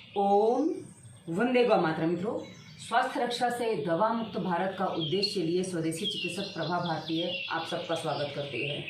ओम वंदे गौ मातरम। मित्रों, स्वास्थ्य रक्षा से दवा मुक्त भारत का उद्देश्य लिए स्वदेशी चिकित्सक प्रभा भारतीय आप सबका स्वागत करती है।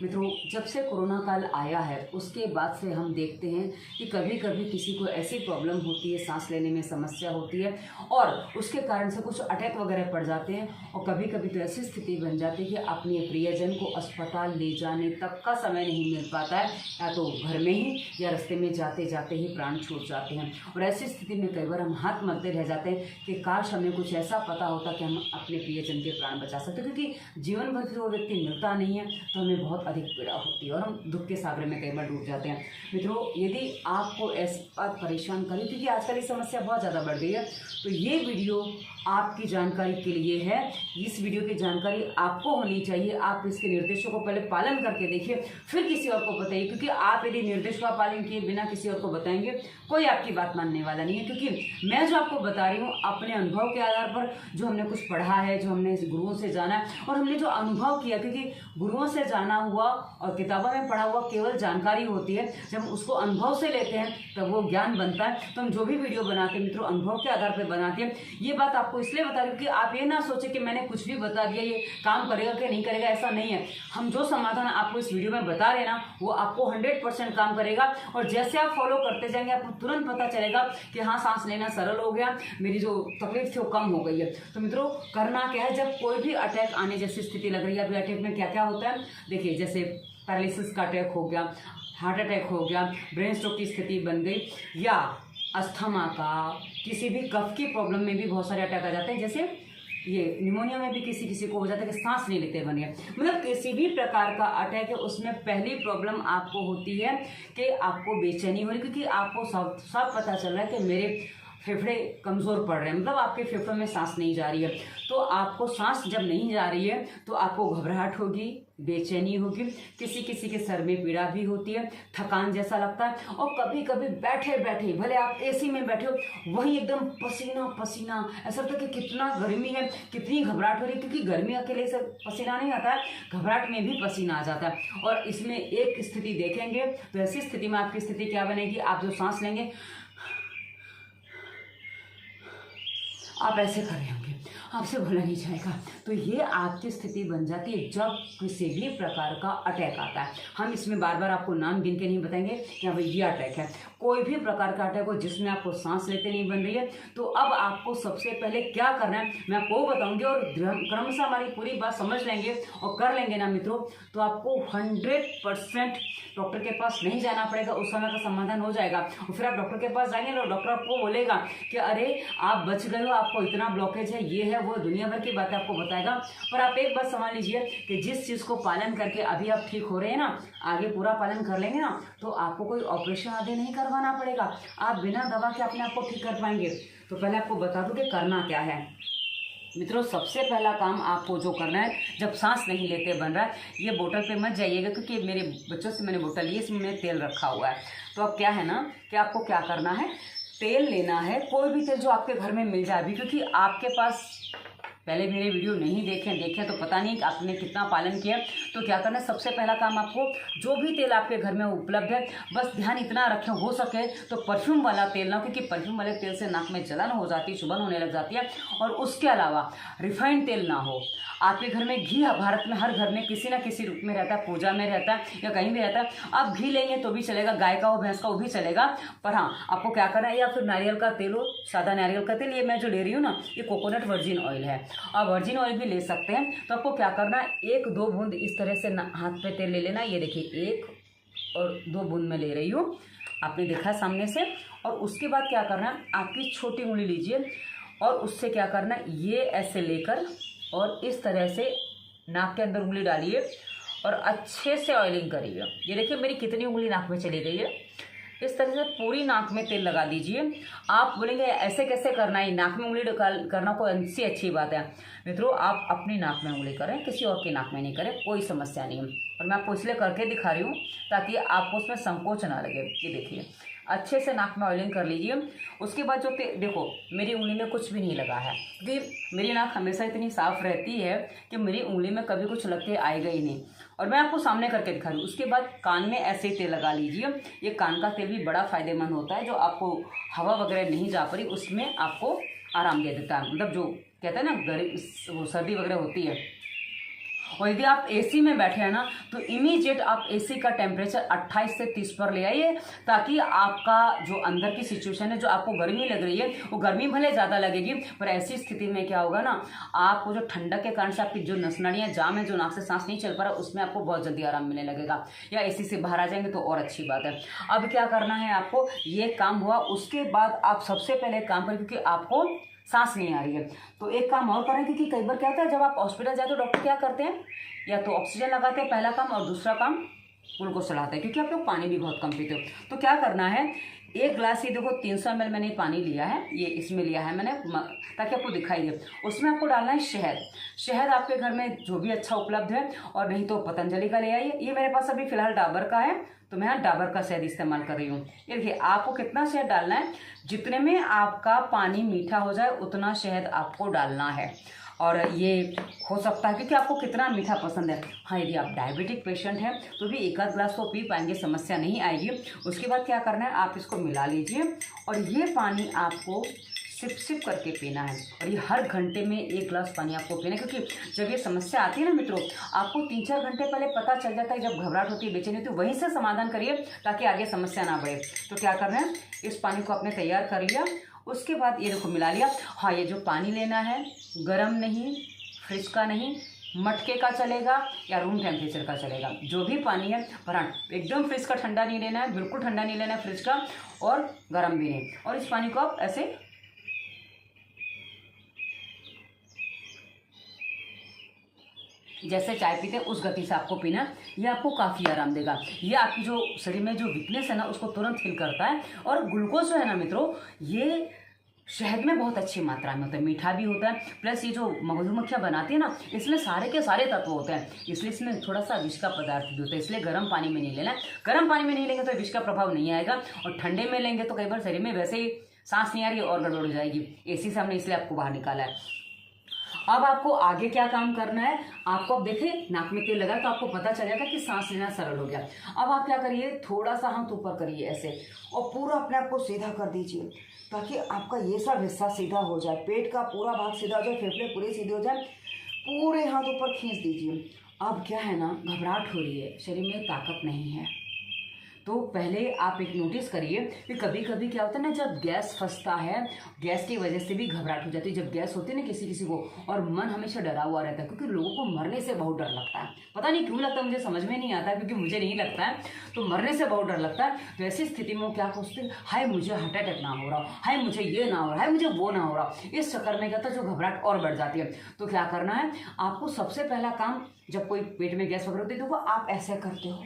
मित्रों, जब से कोरोना काल आया है उसके बाद से हम देखते हैं कि कभी कभी किसी को ऐसी प्रॉब्लम होती है, सांस लेने में समस्या होती है और उसके कारण से कुछ अटैक वगैरह पड़ जाते हैं और कभी कभी तो ऐसी स्थिति बन जाती है कि अपने प्रियजन को अस्पताल ले जाने तक का समय नहीं मिल पाता है, या तो घर में ही या रास्ते में जाते जाते ही प्राण छूट जाते हैं। और ऐसी स्थिति में कई बार हम हाथ मलते रह जाते हैं कि काश हमें कुछ ऐसा पता होता कि हम अपने प्रियजन के प्राण बचा सकते, क्योंकि जीवन भर फिर वो व्यक्ति मिलता नहीं है तो हमें बहुत अधिक पीड़ा होती है और हम दुख के सागर में कई बार डूब जाते हैं। मित्रों, यदि आपको ऐसी बात परेशान करी, क्योंकि आजकल ये समस्या बहुत ज़्यादा बढ़ गई है, तो ये वीडियो आपकी जानकारी के लिए है। इस वीडियो की जानकारी आपको होनी चाहिए। आप इसके निर्देशों को पहले पालन करके देखिए, फिर किसी और को बताइए, क्योंकि आप यदि निर्देशों का पालन किए बिना किसी और को बताएंगे कोई आपकी बात मानने वाला नहीं है। क्योंकि मैं जो आपको बता रही हूँ अपने अनुभव के आधार पर, जो हमने कुछ पढ़ा है, जो हमने गुरुओं से जाना है और हमने जो अनुभव किया, क्योंकि गुरुओं से जाना हुआ और किताबों में पढ़ा हुआ केवल जानकारी होती है, जब उसको अनुभव से लेते हैं तब वो ज्ञान बनता है। तो हम जो भी वीडियो बनाते हैं मित्रों अनुभव के आधार पर बनाते हैं। ये बात आपको इसलिए बता रही हूँ कि आप ये ना सोचे कि मैंने कुछ भी बता दिया ये काम करेगा कि नहीं करेगा, ऐसा नहीं है। हम जो समाधान आपको इस वीडियो में बता रहे हैं ना, वो आपको 100% काम करेगा और जैसे आप फॉलो करते जाएंगे आपको तुरंत पता चलेगा कि हाँ, सांस लेना सरल हो गया, मेरी जो तकलीफ थी वो कम हो गई है। तो मित्रों, करना क्या है, जब कोई भी अटैक आने जैसी स्थिति लग रही है, अभी अटैक में क्या क्या होता है देखिए, जैसे पैरालिसिस का अटैक हो गया, हार्ट अटैक हो गया, ब्रेन स्ट्रोक की स्थिति बन गई, या अस्थमा का, किसी भी कफ की प्रॉब्लम में भी बहुत सारे अटैक आ जाते हैं। जैसे ये निमोनिया में भी किसी किसी को हो जाता है कि सांस नहीं लेते बन गया। मतलब किसी भी प्रकार का अटैक है उसमें पहली प्रॉब्लम आपको होती है कि आपको बेचैनी हो रही, क्योंकि आपको सब पता चल रहा है कि मेरे फेफड़े कमज़ोर पड़ रहे हैं, मतलब आपके फेफड़ों में सांस नहीं जा रही है। तो आपको सांस जब नहीं जा रही है तो आपको घबराहट होगी, बेचैनी होगी, किसी किसी के सर में पीड़ा भी होती है, थकान जैसा लगता है, और कभी कभी बैठे बैठे, भले आप एसी में बैठे हो, वही एकदम पसीना पसीना, ऐसा लगता है कि कितना गर्मी है, कितनी घबराहट हो रही है। क्योंकि गर्मी अकेले से पसीना नहीं आता है, घबराहट में भी पसीना आ जाता है। और इसमें एक स्थिति देखेंगे तो ऐसी स्थिति में आपकी स्थिति क्या बनेगी, आप जो सांस लेंगे आप ऐसे कर रहे होंगे, आपसे बोला नहीं जाएगा। तो ये आपकी स्थिति बन जाती है जब किसी भी प्रकार का अटैक आता है। हम इसमें बार बार आपको नाम गिन के नहीं बताएंगे कि हाँ भाई ये अटैक है। कोई भी प्रकार का अटैक हो जिसमें आपको सांस लेते नहीं बन रही है, तो अब आपको सबसे पहले क्या करना है मैं आपको बताऊंगी, और क्रमशः हमारी पूरी बात समझ लेंगे और कर लेंगे ना मित्रों, तो आपको 100% डॉक्टर के पास नहीं जाना पड़ेगा, उस समय का समाधान हो जाएगा। और फिर आप डॉक्टर के पास जाएंगे तो डॉक्टर आपको बोलेगा कि अरे आप बच गए हो, आपको इतना ब्लॉकेज है, ये है वो, दुनिया भर की बातें आपको बताएगा। पर आप एक बात समझ लीजिए कि जिस चीज़ को पालन करके अभी आप ठीक हो रहे हैं ना, आगे पूरा पालन कर लेंगे ना, तो आपको कोई ऑपरेशन आदि नहीं करवाना पड़ेगा, आप बिना दवा के अपने आप को ठीक कर पाएंगे। तो पहले आपको बता दूं कि करना क्या है। मित्रों, सबसे पहला काम आपको जो करना है, जब सांस नहीं लेते बन रहा है, ये बोतल पे मत जाइएगा, क्योंकि मेरे बच्चों से मैंने बोतल ली, इसमें मैंने तेल रखा हुआ है। तो अब क्या है ना कि आपको क्या करना है, तेल लेना है, कोई भी तेल जो आपके घर में मिल जाए अभी, क्योंकि आपके पास पहले मेरे वीडियो नहीं देखे तो पता नहीं आपने कितना पालन किया। तो क्या करना है, सबसे पहला काम आपको जो भी तेल आपके घर में उपलब्ध है, बस ध्यान इतना रखें हो सके तो परफ्यूम वाला तेल ना, क्योंकि परफ्यूम वाले तेल से नाक में जलन हो जाती है, चुभन होने लग जाती है। और उसके अलावा रिफाइंड तेल ना हो। आपके घर में घी, भारत में हर घर में किसी ना किसी रूप में रहता है, पूजा में रहता है या कहीं भी रहता है, आप घी लेंगे तो भी चलेगा, गाय का हो भैंस का वो भी चलेगा। पर हाँ, आपको क्या करना है, या फिर नारियल का तेल हो, सादा नारियल का तेल, ये मैं जो ले रही हूँ ना ये कोकोनट वर्जिन ऑयल है, आप वर्जिन ऑयल भी ले सकते हैं। तो आपको क्या करना है, 1-2 बूंद इस तरह से हाथ पे तेल ले लेना, ये देखिए 1 और 2 बूंद मैं ले रही हूँ, आपने देखा सामने से। और उसके बाद क्या करना है, आपकी छोटी उंगली लीजिए और उससे क्या करना है, ये ऐसे लेकर और इस तरह से नाक के अंदर उंगली डालिए और अच्छे से ऑयलिंग करिए। ये देखिए मेरी कितनी उंगली नाक में चली गई है। इस तरह से पूरी नाक में तेल लगा दीजिए। आप बोलेंगे ऐसे कैसे करना है, नाक में उंगली करना कोई ऐसी अच्छी बात है। मित्रों, आप अपनी नाक में उंगली करें, किसी और की नाक में नहीं करें, कोई समस्या नहीं है। और मैं आपको इसलिए करके दिखा रही हूँ ताकि आपको उसमें संकोच ना लगे। ये देखिए अच्छे से नाक में ऑयलिंग कर लीजिए। उसके बाद जो देखो मेरी उंगली में कुछ भी नहीं लगा है, क्योंकि मेरी नाक हमेशा इतनी साफ रहती है कि मेरी उंगली में कभी कुछ लग के आएगा ही नहीं। और मैं आपको सामने करके दिखा रही हूँ। उसके बाद कान में ऐसे तेल लगा लीजिए। ये कान का तेल भी बड़ा फायदेमंद होता है, जो आपको हवा वगैरह नहीं जा पा रही उसमें आपको आराम दे देता है। मतलब जो कहते हैं ना सर्दी वगैरह होती है। और यदि आप एसी में बैठे हैं ना, तो इमीडिएट आप एसी का टेम्परेचर 28 से 30 पर ले आइए, ताकि आपका जो अंदर की सिचुएशन है, जो आपको गर्मी लग रही है, वो गर्मी भले ज़्यादा लगेगी, पर ऐसी स्थिति में क्या होगा ना, आपको जो ठंडक के कारण से आपकी जो नसनाड़ियाँ जाम है, जो नाक से सांस नहीं चल पा रहा, उसमें आपको बहुत जल्दी आराम मिलने लगेगा। या एसी से बाहर आ जाएंगे तो और अच्छी बात है। अब क्या करना है आपको, ये काम हुआ, उसके बाद आप सबसे पहले काम करें, क्योंकि आपको सांस नहीं आ रही है, तो एक काम और करें, क्योंकि कई बार क्या होता है जब आप हॉस्पिटल जाते हो डॉक्टर क्या करते हैं, या तो ऑक्सीजन लगाते हैं पहला काम, और दूसरा काम ग्लूकोज चढ़ाते हैं, क्योंकि आप लोग पानी भी बहुत कम पीते हो। तो क्या करना है, 1 गिलास ही देखो 300 ml मैंने पानी लिया है, ये इसमें लिया है मैंने, ताकि आपको दिखाई दे। उसमें आपको डालना है शहद। शहद आपके घर में जो भी अच्छा उपलब्ध है, और नहीं तो पतंजलि का ले आइए। ये मेरे पास अभी फिलहाल डाबर का है, तो मैं यहाँ डाबर का शहद इस्तेमाल कर रही हूँ। ये देखिए, आपको कितना शहद डालना है, जितने में आपका पानी मीठा हो जाए उतना शहद आपको डालना है। और ये हो सकता है क्योंकि आपको कितना मीठा पसंद है। हाँ, यदि आप डायबिटिक पेशेंट हैं तो भी 1 गिलास तो पी पाएंगे, समस्या नहीं आएगी। उसके बाद क्या करना है, आप इसको मिला लीजिए, और ये पानी आपको सिप सिप करके पीना है। और ये हर घंटे में 1 गिलास पानी आपको पीना है, क्योंकि जब ये समस्या आती है ना मित्रों, आपको 3-4 घंटे पहले पता चल जाता है, जब घबराहट होती है, बेचैनी होती है, वहीं से समाधान करिए ताकि आगे समस्या ना बढ़े। तो क्या करना है, इस पानी को आपने तैयार कर लिया, उसके बाद ये देखो मिला लिया। हाँ, ये जो पानी लेना है गर्म नहीं, फ्रिज का नहीं, मटके का चलेगा या रूम टेम्परेचर का चलेगा, जो भी पानी है। पर हाँ, एकदम फ्रिज का ठंडा नहीं लेना है, बिल्कुल ठंडा नहीं लेना है फ्रिज का, और गर्म भी नहीं। और इस पानी को आप ऐसे जैसे चाय पीते हैं उस गति से आपको पीना, ये आपको काफ़ी आराम देगा। ये आपकी जो शरीर में जो वीकनेस है ना, उसको तुरंत हिल करता है। और ग्लूकोज जो है ना मित्रों, ये शहद में बहुत अच्छी मात्रा में होता है, मीठा भी होता है, प्लस ये जो मधुमक्खियाँ बनाती है ना, इसमें सारे के सारे तत्व होते हैं, इसलिए इसमें थोड़ा सा विष का पदार्थ भी होता है। इसलिए गर्म पानी में नहीं लेना है। गर्म पानी में नहीं लेंगे तो विष का प्रभाव नहीं आएगा, और ठंडे में लेंगे तो कई बार शरीर में वैसे ही सांस नहीं आ रही और गड़बड़ हो जाएगी। एसी से हमने इसलिए आपको बाहर निकाला है। अब आपको आगे क्या काम करना है, आपको अब देखें नाक में तेल लगा तो आपको पता चल जाएगा कि सांस लेना सरल हो गया। अब आप क्या करिए, थोड़ा सा हाथ ऊपर करिए ऐसे, और पूरा अपने आप को सीधा कर दीजिए, ताकि आपका ये सब हिस्सा सीधा हो जाए, पेट का पूरा भाग सीधा हो जाए, फेफड़े पूरे सीधे हो जाए। पूरे हाथ ऊपर खींच दीजिए। अब क्या है ना, घबराहट हो रही है, शरीर में ताकत नहीं है, तो पहले आप एक नोटिस करिए कि कभी कभी क्या होता है ना, जब गैस फंसता है, गैस की वजह से भी घबराहट हो जाती है। जब गैस होती है ना किसी को, और मन हमेशा डरा हुआ रहता है, क्योंकि लोगों को मरने से बहुत डर लगता है। पता नहीं क्यों लगता है, मुझे समझ में नहीं आता, क्योंकि मुझे नहीं लगता है, तो मरने से बहुत डर लगता है। तो ऐसी स्थिति में वो क्या सोचते हैं, हाय मुझे हार्ट अटैक ना हो रहा, हाय मुझे ये ना हो रहा है, मुझे वो ना हो रहा। इस चक्कर में क्या होता है, जो घबराहट और बढ़ जाती है। तो क्या करना है आपको, सबसे पहला काम, जब कोई पेट में गैस वगैरह होती है, देखो आप ऐसे करते हो,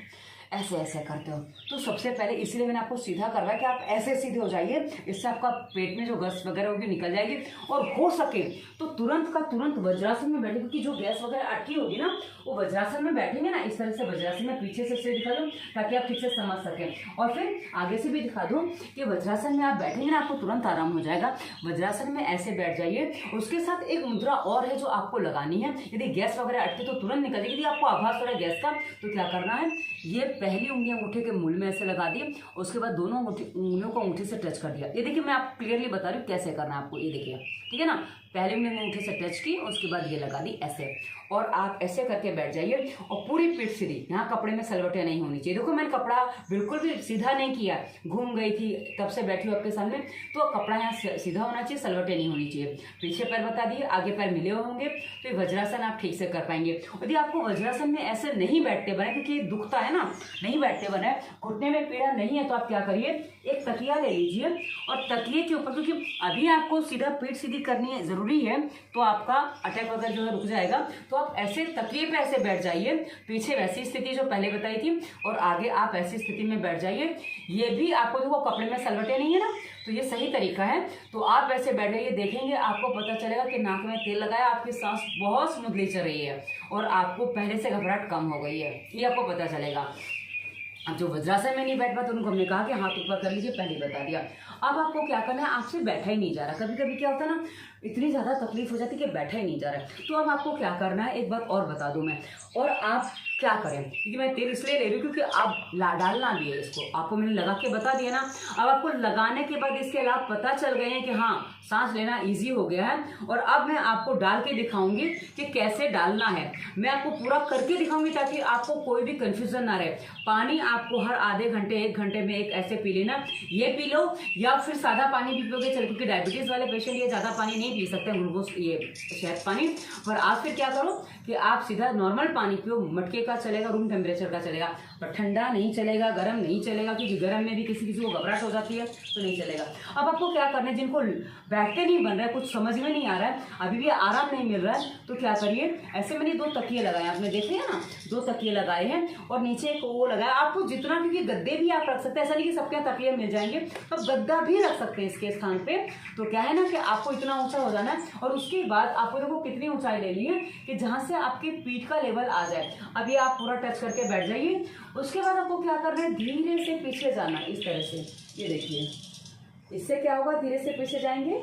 ऐसे ऐसे करते हो, तो सबसे पहले इसीलिए मैंने आपको सीधा करवाया कि आप ऐसे सीधे हो जाइए। इससे आपका पेट में जो गैस वगैरह होगी निकल जाएगी, और हो सके तो तुरंत का तुरंत वज्रासन में बैठे, क्योंकि जो गैस वगैरह अटकी होगी ना, वो वज्रासन में बैठेंगे ना, इस तरह से वज्रासन में पीछे से दिखा दूँ ताकि आप ठीक से समझ सकें, और फिर आगे से भी दिखा दूँ कि वज्रासन में आप बैठेंगे ना, आपको तुरंत आराम हो जाएगा। वज्रासन में ऐसे बैठ जाइए। उसके साथ एक मुद्रा और है जो आपको लगानी है, यदि गैस वगैरह अटके तो तुरंत निकल जाएगी। यदि आपको आभास हो रहा है गैस का, तो क्या करना है, ये पहली उंगलियां अंगूठे के मूल में ऐसे लगा दी, उसके बाद दोनों उंगलियों को अंगूठे से टच कर दिया। ये देखिए, मैं आपको क्लियरली बता रही हूँ कैसे करना है आपको, ये देखिए, ठीक है ना। पहले उंगली अंगूठे से टच की, उसके बाद ये लगा दी ऐसे, और आप ऐसे करके बैठ जाइए, और पूरी पीठ सीधी। यहाँ कपड़े में सलवटें नहीं होनी चाहिए। देखो मैंने कपड़ा बिल्कुल भी सीधा नहीं किया, घूम गई थी तब से बैठी हूँ आपके सामने, तो कपड़ा यहाँ सीधा होना चाहिए, सलवटें नहीं होनी चाहिए। पीछे पैर बता दिए, आगे पैर मिले होंगे, तो ये वज्रासन आप ठीक से कर पाएंगे। यदि आपको वज्रासन में ऐसे नहीं बैठते बने, क्योंकि दुखता है ना, नहीं बैठते बने, घुटने में पीड़ा नहीं है, तो आप क्या करिए, एक तकिया ले लीजिए, और तकिए के ऊपर, क्योंकि अभी आपको सीधा पीठ सीधी करनी जरूरी है, तो आपका अटैक वगैरह जो है रुक जाएगा। तो आप ऐसे तकिए पे ऐसे बैठ जाइए, पीछे वैसी स्थिति जो पहले बताई थी, और आगे आप ऐसी स्थिति में बैठ जाइए। ये भी आपको देखो कपड़े में सलवटें नहीं है ना, तो ये सही तरीका है। तो आप ऐसे बैठ जाइए, देखेंगे आपको पता चलेगा कि नाक में तेल लगाया, आपकी सांस बहुत स्मूथली चल रही है, और आपको पहले से घबराहट कम हो गई है, ये आपको पता चलेगा। अब जो वज्रासन में नहीं बैठ पाते उनको हमने कहा कि हाथ ऊपर कर लीजिए, पहले बता दिया। अब आपको क्या करना है, आपसे बैठा ही नहीं जा रहा, कभी कभी क्या होता है ना, इतनी ज़्यादा तकलीफ हो जाती है कि बैठा ही नहीं जा रहा है। तो अब आपको क्या करना है, एक बात और बता दूं मैं, और आप क्या करें, क्योंकि मैं तेल इसलिए ले रही हूँ क्योंकि अब डालना भी है इसको, आपको मैंने लगा के बता दिया ना। अब आपको लगाने के बाद इसके लाभ पता चल गए हैं कि हाँ सांस लेना इजी हो गया है। और अब मैं आपको डाल के दिखाऊंगी कि कैसे डालना है, मैं आपको पूरा करके दिखाऊंगी ताकि आपको कोई भी कंफ्यूजन ना रहे। पानी आपको हर आधे घंटे 1 घंटे में एक ऐसे पी लेना, ये पी लो या फिर सादा पानी भी पियोगे चल, क्योंकि डायबिटीज वाले पेशेंट ये ज्यादा पानी नहीं पी सकते, ग्लूकोज ये शहद पानी। और आप फिर क्या करो कि आप सीधा नॉर्मल पानी पियो, मटके का चलेगा, रूम टेम्परेचर का चलेगा, पर ठंडा नहीं चलेगा, गर्म नहीं चलेगा, क्योंकि गर्म में भी किसी किसी को घबराहट हो जाती है तो नहीं चलेगा। अब आपको क्या करना है, जिनको बैठते नहीं बन रहा है, कुछ समझ में नहीं आ रहा है, अभी भी आराम नहीं मिल रहा है, तो क्या करिए, ऐसे मैंने 2 तकिए लगाए, आपने देखे हैं ना, 2 तकिए लगाए हैं और नीचे एक वो लगाया। आपको जितना, क्योंकि गद्दे भी आप रख सकते हैं, ऐसा नहीं कि सबके यहाँ तकिए मिल जाएंगे, तो गद्दा भी रख सकते हैं इसके स्थान पे। तो क्या है ना कि आपको इतना ऊंचा हो जाना है और उसके बाद आपको देखो कितनी ऊंचाई ले ली है कि जहां से आपकी पीठ का लेवल आ जाए। अब ये आप पूरा टच करके बैठ जाइए। उसके बाद आपको क्या करना है, धीरे से पीछे जाना, इस तरह से, ये देखिए, इससे क्या होगा, धीरे से पीछे जाएंगे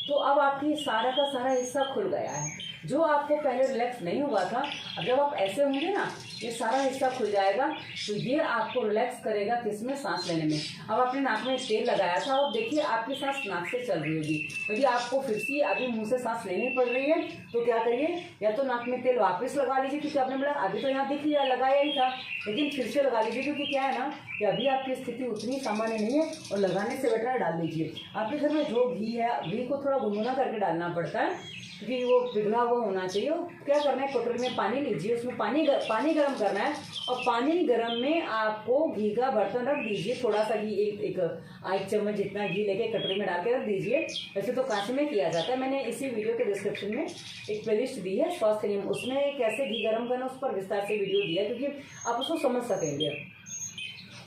तो अब आपकी सारा का सारा हिस्सा खुल गया है। जो आपको पहले रिलैक्स नहीं हुआ था, अब जब आप ऐसे होंगे ना, ये सारा हिस्सा खुल जाएगा, तो ये आपको रिलैक्स करेगा किसमें, सांस लेने में। अब आपने नाक में तेल लगाया था और देखिए आपकी सांस नाक से चल रही होगी। यदि आपको फिर से अभी मुंह से सांस लेनी पड़ रही है तो क्या करिए, या तो नाक में तेल वापस लगा लीजिए, क्योंकि आपने बोला अभी तो यहाँ दिख लिया, लगाया ही था, लेकिन फिर से लगा लीजिए, क्योंकि क्या है ना कि अभी आपकी स्थिति उतनी सामान्य नहीं है और लगाने से बेटर है डाल लीजिए। आपके घर में जो घी है, घी को थोड़ा गुनगुना करके डालना पड़ता है, क्योंकि वो पिघला हुआ होना चाहिए। क्या करना है, कटोरी में पानी लीजिए, उसमें पानी गर्म करना है और पानी गर्म में आपको घी का बर्तन रख दीजिए, थोड़ा सा घी, एक चम्मच जितना घी लेके कटोरी में डाल के रख दीजिए। वैसे तो कांच में किया जाता है, मैंने इसी वीडियो के डिस्क्रिप्शन में एक प्लेलिस्ट दी है स्वास्थ्य नियम, उसमें कैसे घी गर्म करना उस पर विस्तार से वीडियो दिया है, क्योंकि आप उसको समझ सकेंगे।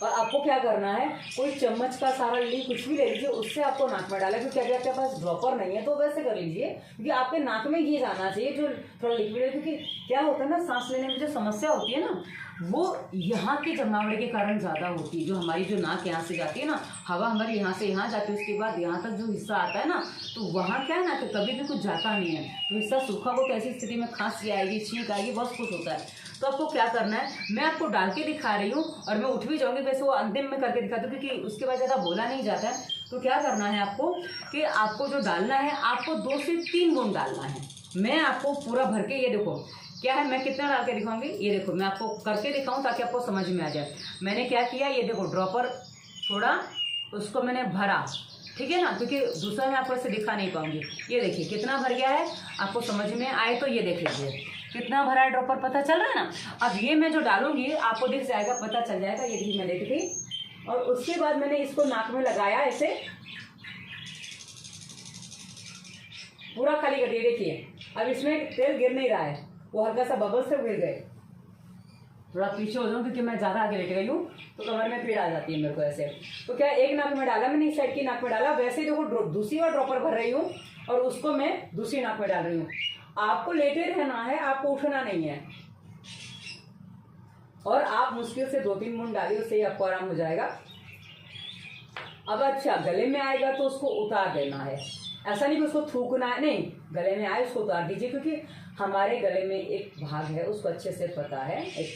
और आपको क्या करना है, कोई चम्मच का सारा लीजिए, कुछ भी ले लीजिए, उससे आपको नाक में डालें, क्योंकि अगर आपके पास ड्रॉपर नहीं है तो वैसे कर लीजिए, क्योंकि आपके नाक में घी जाना चाहिए जो थोड़ा लिक्विड है। क्योंकि क्या होता है ना, सांस लेने में जो समस्या होती है ना, वो यहाँ के जमावड़े के कारण ज़्यादा होती है। जो हमारी जो नाक यहाँ से जाती है ना, हवा हमारी यहाँ से यहाँ जाती है, उसके बाद यहाँ तक जो हिस्सा आता है ना, तो वहाँ क्या है ना कि कभी भी कुछ जाता नहीं है, तो हिस्सा सूखा हो तो ऐसी स्थिति में खांसी आएगी, छींक आएगी, बहुत कुछ होता है। तो आपको क्या करना है, मैं आपको डाल के दिखा रही हूँ और मैं उठ भी जाऊँगी, वैसे वो अंतिम में करके दिखाती हूँ, क्योंकि उसके बाद ज़्यादा बोला नहीं जाता है। तो क्या करना है आपको कि आपको जो डालना है, आपको 2 से 3 बूंद डालना है। मैं आपको पूरा भर के, ये देखो क्या है, मैं कितना डाल के दिखाऊंगी, ये देखो मैं आपको करके दिखाऊं ताकि आपको समझ में आ जाए। मैंने क्या किया, ये देखो ड्रॉपर छोड़ा, उसको मैंने भरा, ठीक है ना, क्योंकि दूसरा मैं आपको ऐसे दिखा नहीं पाऊंगी। ये देखिए कितना भर गया है, आपको समझ में आए तो ये देख लीजिए कितना भरा है ड्रॉपर, पता चल रहा है ना। अब ये मैं जो डालूंगी आपको दिख जाएगा, पता चल जाएगा, ये भी मैं देखी थी। और उसके बाद मैंने इसको नाक में लगाया ऐसे, पूरा खाली कर दिया, देखिए अब इसमें तेल गिर नहीं रहा है, वो हल्का सा बबल्स से गिर गए। थोड़ा पीछे हो जाऊँ क्योंकि मैं ज़्यादा आगे लेट गई हूँ तो कमर में पीड़ आ जाती है मेरे को ऐसे। तो क्या एक नाक में डाला मैंने, इस साइड की नाक में डाला, वैसे ही देखो दूसरी बार ड्रॉपर भर रही हूँ और उसको मैं दूसरी नाक में डाल रही हूँ। आपको लेटे रहना है, आपको उठना नहीं है। और आप मुश्किल से 2-3 बूंद डालिए, उससे ही आपको आराम हो जाएगा। अब अच्छा गले में आएगा तो उसको उतार देना है, ऐसा नहीं कि उसको थूकना है, नहीं, गले में आए उसको उतार दीजिए, क्योंकि हमारे गले में एक भाग है उसको अच्छे से पता है, एक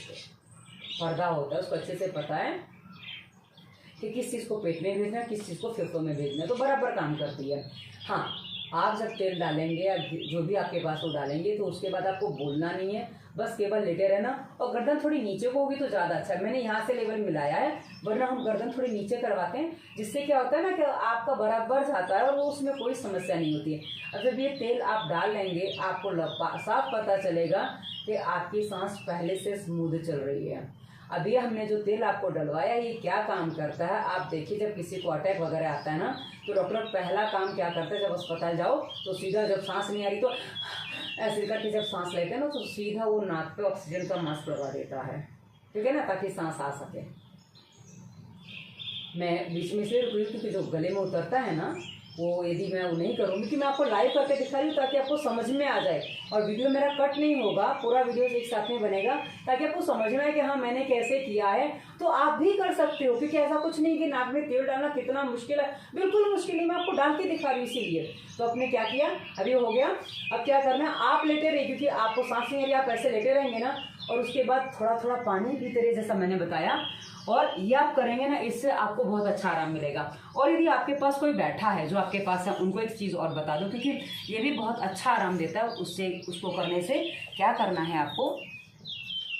पर्दा होता है उसको अच्छे से पता है कि किस चीज़ को पेट में भेजना है, किस चीज़ को फेफड़ों में भेजना है, तो बराबर काम करती है। हाँ, आप जब तेल डालेंगे या जो भी आपके पास वो डालेंगे तो उसके बाद आपको बोलना नहीं है, बस केवल लेटे रहना। और गर्दन थोड़ी नीचे को होगी तो ज़्यादा अच्छा है, मैंने यहाँ से लेवल मिलाया है, वरना हम गर्दन थोड़ी नीचे करवाते हैं, जिससे क्या होता है ना कि आपका बराबर जाता है और वो उसमें कोई समस्या नहीं होती है। अब जब ये तेल आप डाल लेंगे आपको साफ पता चलेगा कि आपकी सांस पहले से स्मूथ चल रही है। अभी हमने जो तेल आपको डलवाया ये क्या काम करता है आप देखिए। जब किसी को अटैक वगैरह आता है ना तो डॉक्टर पहला काम क्या करता है, जब अस्पताल जाओ तो सीधा जब सांस नहीं आ रही तो ऐसे करके जब सांस लेते हैं ना तो सीधा वो नाक पे ऑक्सीजन का मास्क लगा देता है, ठीक है ना, ताकि सांस आ सके। मैं बीच में से रुक रही हूँ क्योंकि जो गले में उतरता है ना वो यदि मैं वो नहीं करूँगी कि मैं आपको लाइव करके दिखा रही हूँ ताकि आपको समझ में आ जाए। और वीडियो मेरा कट नहीं होगा, पूरा वीडियो एक साथ में बनेगा ताकि आपको समझ में आए कि हाँ मैंने कैसे किया है, तो आप भी कर सकते हो। क्योंकि ऐसा कुछ नहीं कि नाक में तेल डालना कितना मुश्किल है, बिल्कुल मुश्किल नहीं, मैं आपको डाल के दिखा रही हूँ इसीलिए। तो आपने क्या किया, अभी हो गया। अब क्या करना है, आप लेटे रहिए क्योंकि आपको सांस नहीं आ रही, आप ऐसे लेटे रहेंगे ना और उसके बाद थोड़ा थोड़ा पानी पीते रहिए जैसा मैंने बताया। और ये आप करेंगे ना, इससे आपको बहुत अच्छा आराम मिलेगा। और यदि आपके पास कोई बैठा है जो आपके पास है, उनको एक चीज़ और बता दो, क्योंकि ये भी बहुत अच्छा आराम देता है। उसको करने से क्या करना है, आपको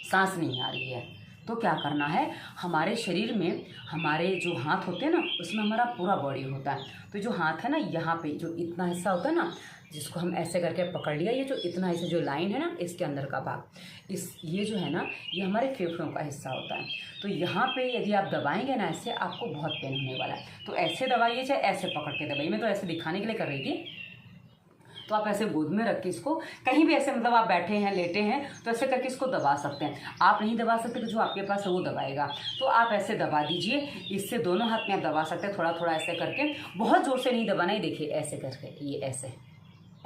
सांस नहीं आ रही है तो क्या करना है, हमारे शरीर में हमारे जो हाथ होते हैं ना, उसमें हमारा पूरा बॉडी होता है। तो जो हाथ है ना, यहाँ पे जो इतना हिस्सा होता है ना, जिसको हम ऐसे करके पकड़ लिया, ये जो इतना हिस्सा जो लाइन है ना, इसके अंदर का भाग, ये जो है ना, ये हमारे फेफड़ों का हिस्सा होता है। तो यहाँ पे यदि आप दबाएंगे ना ऐसे, आपको बहुत पेन होने वाला है। तो ऐसे दबाइए, चाहे ऐसे पकड़ के दबाइए। मैं तो ऐसे दिखाने के लिए कर रही थी। तो आप ऐसे गोद में रख के इसको कहीं भी ऐसे, मतलब आप बैठे हैं, लेटे हैं, तो ऐसे करके इसको दबा सकते हैं। आप नहीं दबा सकते तो जो आपके पास है वो दबाएगा। तो आप ऐसे दबा दीजिए, इससे दोनों हाथ में आप दबा सकते हैं, थोड़ा थोड़ा ऐसे करके, बहुत जोर से नहीं दबाना ही। देखिए ऐसे करके, ये ऐसे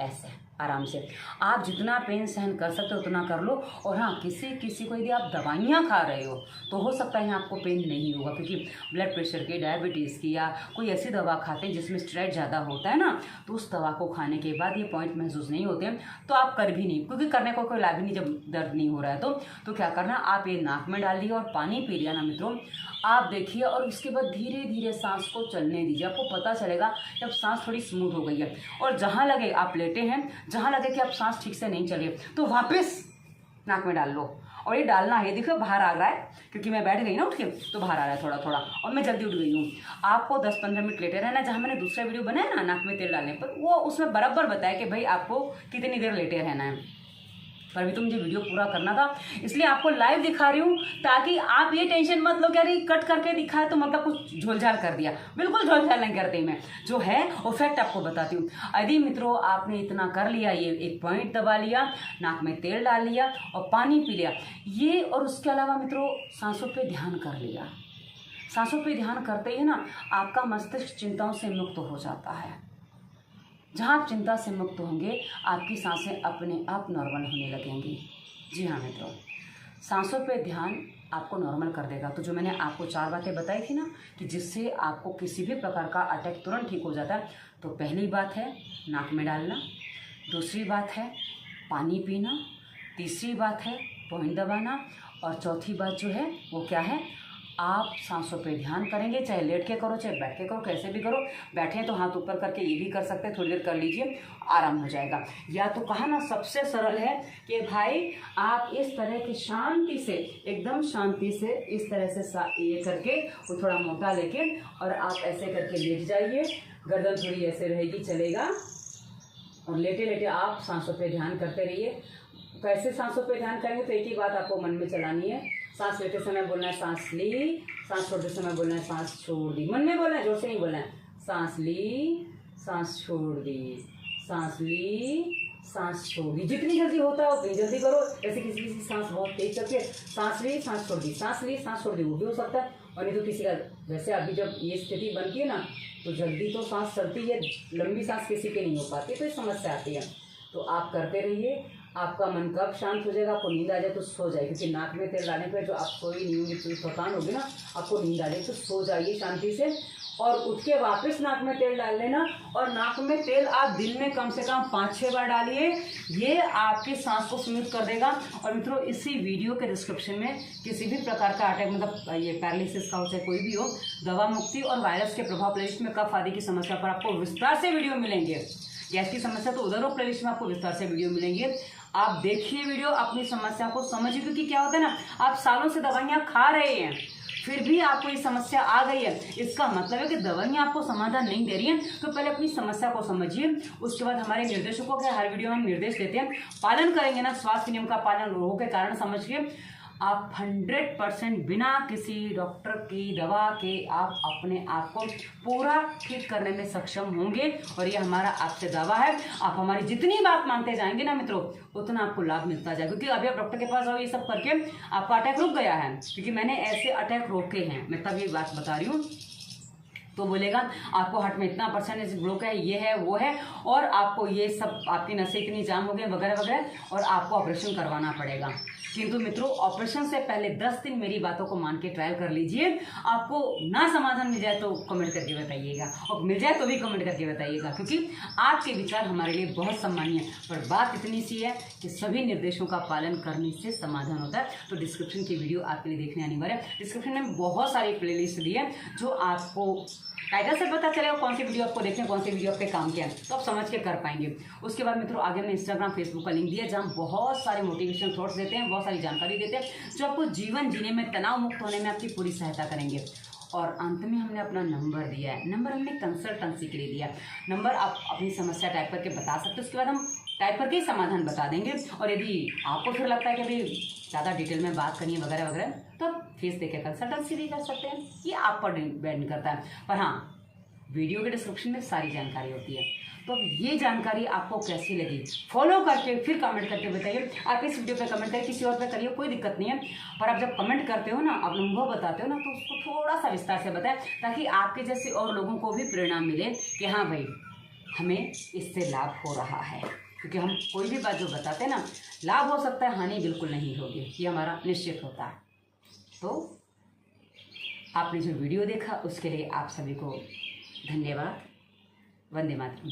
ऐसे आराम से आप जितना पेन सहन कर सकते हो उतना कर लो। और हाँ, किसी को यदि आप दवाइयाँ खा रहे हो तो हो सकता है आपको पेन नहीं होगा, क्योंकि ब्लड प्रेशर की, डायबिटीज़ की, या कोई ऐसी दवा खाते हैं जिसमें स्ट्रेस ज़्यादा होता है ना, तो उस दवा को खाने के बाद ये पॉइंट महसूस नहीं होते हैं, तो आप कर भी नहीं, क्योंकि करने को कोई लाभ ही नहीं जब दर्द नहीं हो रहा है। तो क्या करना, आप ये नाक में डाल लिया और पानी पी लिया ना मित्रों, आप देखिए। और इसके बाद धीरे धीरे सांस को चलने दीजिए। आपको पता चलेगा जब सांस थोड़ी स्मूथ हो गई है। और जहाँ लगे आप लेटे हैं, जहाँ लगे कि आप सांस ठीक से नहीं चले, तो वापस नाक में डाल लो। और ये डालना है, देखो बाहर आ रहा है, क्योंकि मैं बैठ गई ना उठ के, तो बाहर आ रहा है थोड़ा थोड़ा, और मैं जल्दी उठ गई हूँ। आपको 10-15 मिनट लेटे रहना। जहाँ मैंने दूसरा वीडियो बनाया ना नाक में तेल डालने पर, वो उसमें बराबर बताया कि भाई आपको कितनी देर लेटे रहना है। पर अभी तो मुझे वीडियो पूरा करना था, इसलिए आपको लाइव दिखा रही हूँ, ताकि आप ये टेंशन मत लो कि अरे कट करके दिखाए तो मतलब कुछ झोलझाल कर दिया। बिल्कुल झोलझाल नहीं करती मैं, जो है वो फैक्ट आपको बताती हूँ। यदि मित्रों आपने इतना कर लिया, ये एक पॉइंट दबा लिया, नाक में तेल डाल लिया और पानी पी लिया, ये और उसके अलावा मित्रों सांसों पर ध्यान कर लिया। सांसों पर ध्यान करते ही ना आपका मस्तिष्क चिंताओं से मुक्त हो जाता है। जहाँ आप चिंता से मुक्त होंगे, आपकी सांसें अपने आप नॉर्मल होने लगेंगी। जी हाँ मित्रों, सांसों पे ध्यान आपको नॉर्मल कर देगा। तो जो मैंने आपको 4 बातें बताई थी ना, कि जिससे आपको किसी भी प्रकार का अटैक तुरंत ठीक हो जाता है, तो पहली बात है नाक में डालना, दूसरी बात है पानी पीना, तीसरी बात है पॉइंट दबाना, और चौथी बात जो है वो क्या है, आप सांसों पे ध्यान करेंगे। चाहे लेट के करो, चाहे बैठ के करो, कैसे भी करो। बैठे हैं तो हाथ ऊपर करके ये भी कर सकते हैं, थोड़ी देर कर लीजिए, आराम हो जाएगा। या तो कहा ना, सबसे सरल है कि भाई आप इस तरह की शांति से, एकदम शांति से इस तरह से ये करके, वो थोड़ा मोटा लेके, और आप ऐसे करके लेट जाइए। गर्दन थोड़ी ऐसे रहेगी, चलेगा। और लेटे लेटे आप सांसों पे ध्यान करते रहिए। कैसे सांसों पे ध्यान करेंगे, तो एक ही बात आपको मन में चलानी है। सांस लेते समय बोलना है सांस ली, सांस छोड़ते समय बोलना है सांस छोड़ दी। मन में बोलना है, जोर से नहीं बोलना है। सांस ली, सांस छोड़ दी, सांस ली, सांस छोड़ दी। जितनी जल्दी होता है उतनी जल्दी करो। जैसे किसी की सांस बहुत तेज करके सांस ली, सांस छोड़ दी, सांस ली, सांस छोड़ दी, वो भी हो सकता है। और नहीं तो किसी का, वैसे अभी जब ये स्थिति बनती है ना, तो जल्दी तो सांस चलती है, लंबी सांस किसी की नहीं हो पाती, तो ये समस्या आती है। तो आप करते रहिए। आपका मन कब शांत हो जाएगा, आपको नींद आ जाए तो सो जाए, क्योंकि नाक में तेल डालने पर जो आप सोई नहीं होंगी, तो थकान होगी ना, आपको नींद आ जाए, तो सो जाइए शांति से। और उठ के वापस नाक में तेल डाल लेना। और नाक में तेल आप दिन में कम से कम 5-6 बार डालिए। ये आपकी सांस को स्मूथ कर देगा। और मित्रों, इसी वीडियो के डिस्क्रिप्शन में किसी भी प्रकार का अटैक, मतलब ये पैरालिसिस का हो, चाहे कोई भी हो, दवा मुक्ति और वायरस के प्रभाव प्लेलिस्ट में कफ आदि की समस्या पर आपको विस्तार से वीडियो मिलेंगे। गैस की समस्या तो उधर हो, प्लेलिस्ट में आपको विस्तार से वीडियो मिलेंगे। आप देखिए वीडियो, अपनी समस्या को समझिए, क्योंकि क्या होता है ना, आप सालों से दवाइयाँ खा रहे हैं, फिर भी आपको ये समस्या आ गई है। इसका मतलब है कि दवाइयाँ आपको समाधान नहीं दे रही हैं। तो पहले अपनी समस्या को समझिए, उसके बाद हमारे निर्देशकों के हर वीडियो में हम निर्देश देते हैं, पालन करेंगे ना, स्वास्थ्य नियम का पालन, रोगों के कारण समझ के आप 100% बिना किसी डॉक्टर की दवा के आप अपने आप को पूरा ठीक करने में सक्षम होंगे। और ये हमारा आपसे दावा है। आप हमारी जितनी बात मानते जाएंगे ना मित्रों, उतना आपको लाभ मिलता जाएगा। क्योंकि अभी आप डॉक्टर के पास आओ, ये सब करके आपका अटैक रुक गया है, क्योंकि मैंने ऐसे अटैक रोके हैं, मैं तब ये बात बता रही हूँ। तो बोलेगा आपको हार्ट में इतना परसेंटेज ब्लॉक है, ये है वो है, और आपको ये सब, आपकी नसें इतनी जाम हो गई वगैरह वगैरह, और आपको ऑपरेशन करवाना पड़ेगा। किंतु मित्रों, ऑपरेशन से पहले 10 दिन मेरी बातों को मान के ट्रायल कर लीजिए। आपको ना समाधान मिल जाए तो कमेंट करके बताइएगा, और मिल जाए तो भी कमेंट करके बताइएगा, क्योंकि आपके विचार हमारे लिए बहुत सम्मानीय है। पर बात इतनी सी है कि सभी निर्देशों का पालन करने से समाधान होता है। तो डिस्क्रिप्शन की वीडियो आपके लिए देखने अनिवार्य है। डिस्क्रिप्शन में बहुत सारी प्लेलिस्ट दी है, जो आपको टाइटल से पता चलेगा कौन सी वीडियो आपको देखनी है, कौन सी वीडियो आपके काम के हैं, तो आप समझ के कर पाएंगे। उसके बाद मित्रों, आगे में इंस्टाग्राम फेसबुक का लिंक दिया है, जहाँ बहुत सारे मोटिवेशनल थॉट्स देते हैं, बहुत सारी जानकारी देते हैं, जो आपको जीवन जीने में, तनाव मुक्त होने में आपकी पूरी सहायता करेंगे। और अंत में हमने अपना नंबर दिया है। नंबर हमने कंसल्टेंसी के लिए दिया। नंबर आप अपनी समस्या टाइप करके बता सकते हो, उसके बाद हम टाइप करके ही समाधान बता देंगे। और यदि आपको फिर लगता है कि भाई ज़्यादा डिटेल में बात करनी है वगैरह वगैरह, तो आप फीस देकर कंसल्टेंसी भी कर सकते हैं। ये आप पर डिपेंड करता है। पर हाँ, वीडियो के डिस्क्रिप्शन में सारी जानकारी होती है। तो अब ये जानकारी आपको कैसी लगी, फॉलो करके फिर कमेंट करके बताइए। आप इस वीडियो पे कमेंट करिए, किसी और पे करिए, कोई दिक्कत नहीं है। पर आप जब कमेंट करते हो ना, आप अनुभव बताते हो ना, तो उसको थोड़ा सा विस्तार से बताएं, ताकि आपके जैसे और लोगों को भी प्रेरणा मिले कि हाँ भाई, हमें इससे लाभ हो रहा है। क्योंकि हम कोई भी बात जो बताते हैं ना, लाभ हो सकता है, हानि बिल्कुल नहीं होगी, ये हमारा निश्चित होता है। तो आपने जो वीडियो देखा उसके लिए आप सभी को धन्यवाद। वंदे मातरम।